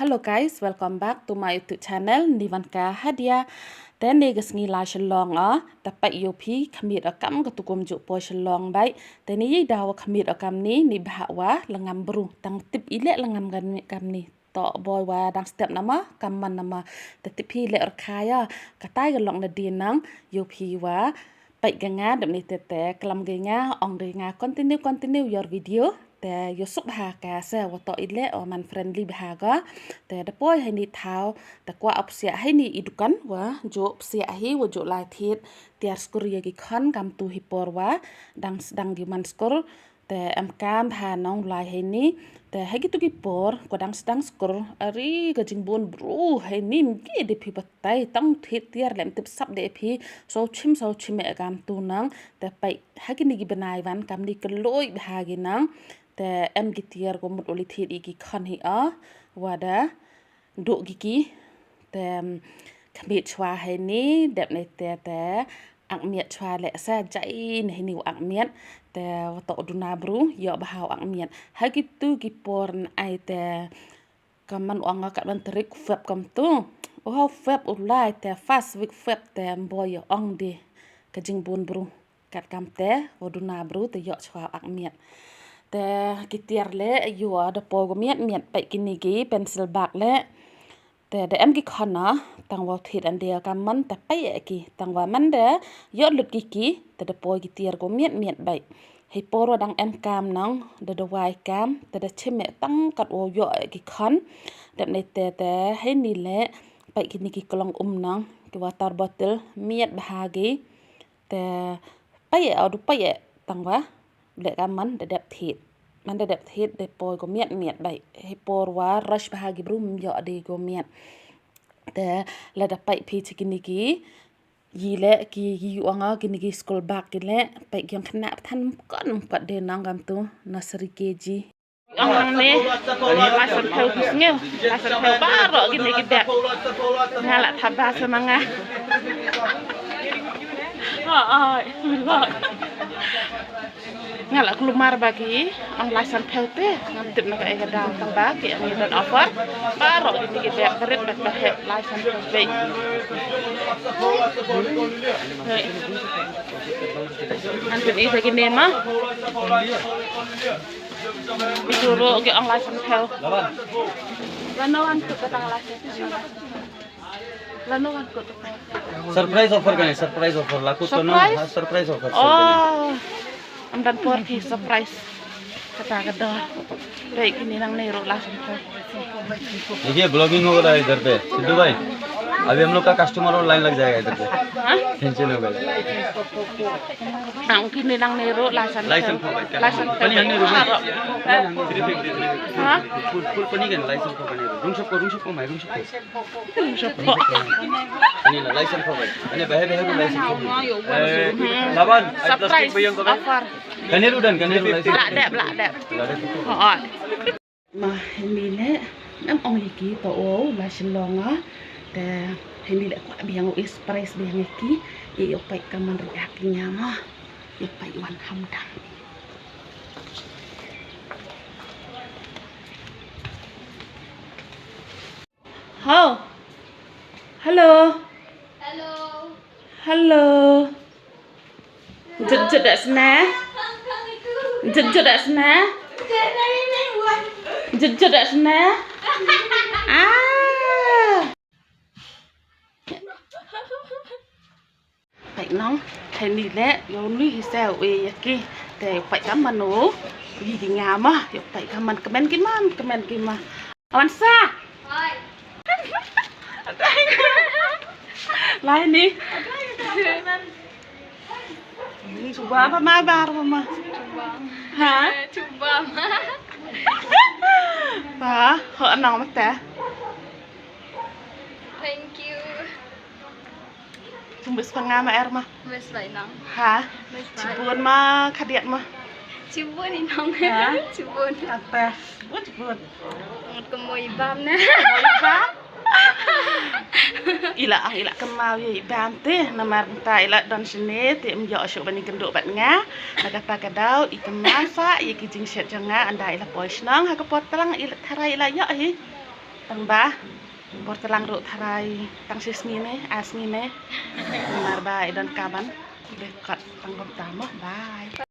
Hello guys, welcome back to my YouTube channel Nivanka Hadia. Then negas ngi la shalong tapat yopi khamit akam katukum juk po shalong bai. Then ni daw khamit akam ni bahwa lengam bru tang tip ile lengam kam ni. To boy wa dang step nama kaman nama tatip pi le kaya katai galong na dinang yopi wa bai ganga dam ni tete kelam genga ong denga continue your video.แต่ยสุบหากาเสวต่ออีเล่อมันเฟรนลี่บหาก็แต่เดปอยให้นี่เท้าแต่กว่าอับเสียให้นี่อีดุกันวะโจเสียให้วะโจลายทิศเตียสกุริยกิคันกำตูฮิปอร์วะดังกิมันสกุลแต่อำการพาน้องลายให้นี่แต่ให้กิตุกิปอร์กว่าดังสกุลอารีก็จิงบุนบรูให้นี่มกี้เดพิบัตไตต้องทิศเตียร์แหลมติบซับเดพีโซชิมเมกำตูนังแต่ไปให้กินกิบนายวันกำนี่ก็ลอยบหากินังแต่เอ็มกิเตียร์ก็มุดอลิทีอีกคันฮีว่าดาดุกิแต่ขมิดชวาให้นี้เด็บในแต่อักเมียดชวาแหละซะใจในนิวอักเมียดแต่ว่าตอดูนาบรูยอบ่าวอักเมียดให้กิตุกิปอร์ไอแต่กำมันอังกับบันทริกเฟบกำตุโอ้เฟบอุไลแต่ฟาสวิกเฟบแต่บอยอังดีกะจิงบุนบรูกัดกำแต่ว่าดูนาบรูแต่ยอชวาอักเมียดแต่กิเตียร์เละอยู่ดปอก็เมียดไปกินนี่กีเป็นสิลบักเละแต่เดเอ็มกิคอนนะตั้งว่าทิดอันเดียวกันมันแต่ไปกีตั้งว่ามันเดยอดหลุดกีแต่ดปอกิเตียร์ก็เมียดไปให้ปอว่าดังเอ็มกามน้องเดวายกามแต่เดชิมเมตั้งกัดโอยอกิคอนเดในแต่ให้นี่เละไปกินนี่กีกลองน้องกีว่าตาบอติลเมียดบากีแต่ไปเอาดูไปตั้งว่าเด็กมันเด็กทิดมันเด็กทิดเด็กปอยก็เมียดไปให้ปอว่ารัชบากิบรูมยอดีก็เมียดแต่แล้วเด็กไปพีชกินนี่กียีเละกีอยู่อ่างกินนี่กีสกูลบักกินเละไปยังขณะท่านก้อนปัดเดินน้องกันตัวนัสริเกจีอังนี่ลายสันเทลพิสเงี้ยลายสันเทลบ้าหรอกินนี่กีแบบงานละทับบาสมังงะngala keluar bagi ang license pelte ngamtip na kaya daw tang bagi ang idan offer paro ini kita berit bahe license pelte anjir isa gini mah disuruh ke ang license pelte lanawan tu katang license lanawan tu surprise offer laku to no surprise offer oh amdan porti surprise kata kada baik ini nang nero langsung ke देखिए ब्लॉगिंग हो रहा है इधर पे सिद्धू भाई अभी हम लोग का कस्टमर और लाइन लग जाएगा इधर पे टेंशन हो गया nang kini nang nero langsung licence पनि हंगे रुम हां फुल पनि गन लाइसेंस को पनि रुम सबको माइ रुम सबको अनि लाइसेंस को भाइ अनि बहे लाइसेंस को laban surprise offer कनेरु licence lak dep oh mà ini le nam ong iki to o la shlonga te ini le kwa biang express biang iki i opai kaman riakinya mah i pai wan hamdang Hello Jut dak sana Jut dak sana Jut dak sana phải nóng thầy nị lẽ yo nuôi hi sao e kiแต่ไปกับมันหนูยีกิงามอ่ะยกไปกับมันกับแมนกินมาอันซ่าลายนี้coba apa mabar mama hả coba bà họ nong mất ta thank you Sumbis pangama air mah wes bae nang ha wes cibun mah kadiat mah cibun ni nang cibun apa cibun ngot kemoy bam na ila kemal ye bam teh namar ta ila don sini te mjo syo bani kenduk bat nga nakata kadau ikemal fa ye kijing set janga anda ila poisnang ha kapot terang ila thara ila ya hi tang ba bot kelang ro tharai tang sis ngine as ngine mar ba dan kaban deh kat tang bot tamo bye